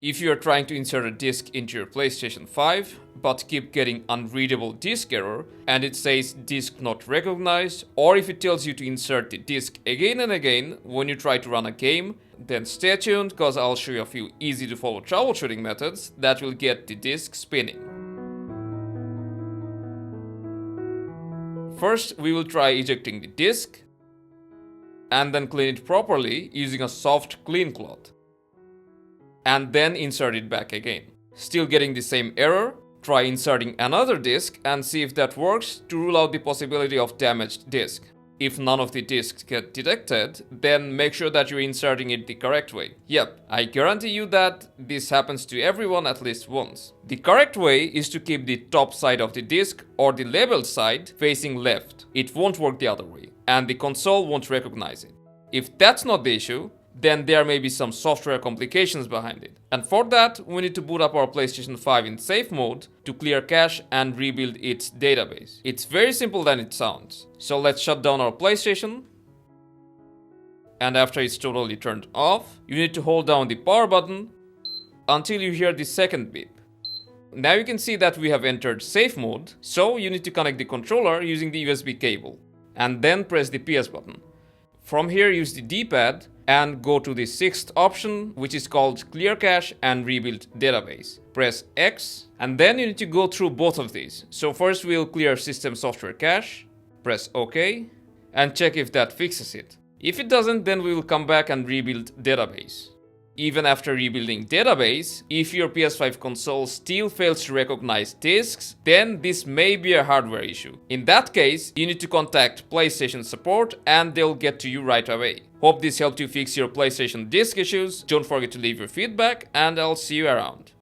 If you are trying to insert a disc into your PlayStation 5, but keep getting unreadable disc error and it says disc not recognized, or if it tells you to insert the disc again and again when you try to run a game, then stay tuned because I'll show you a few easy to follow troubleshooting methods that will get the disc spinning. First, we will try ejecting the disc and then clean it properly using a soft clean cloth. And then insert it back again. Still getting the same error? Try inserting another disc and see if that works to rule out the possibility of damaged disc. If none of the discs get detected, then make sure that you're inserting it the correct way. Yep, I guarantee you that this happens to everyone at least once. The correct way is to keep the top side of the disc or the labeled side facing left. It won't work the other way, and the console won't recognize it. If that's not the issue, then there may be some software complications behind it. And for that, we need to boot up our PlayStation 5 in safe mode to clear cache and rebuild its database. It's very simple than it sounds. So let's shut down our PlayStation. And after it's totally turned off, you need to hold down the power button until you hear the second beep. Now you can see that we have entered safe mode, so you need to connect the controller using the USB cable. And then press the PS button. From here, use the D-pad and go to the sixth option, which is called Clear Cache and Rebuild Database. Press X, and then you need to go through both of these. So first we'll clear System Software Cache, press OK, and check if that fixes it. If it doesn't, then we will come back and rebuild database. Even after rebuilding database, if your PS5 console still fails to recognize discs, then this may be a hardware issue. In that case, you need to contact PlayStation support and they'll get to you right away. Hope this helped you fix your PlayStation disc issues. Don't forget to leave your feedback and I'll see you around.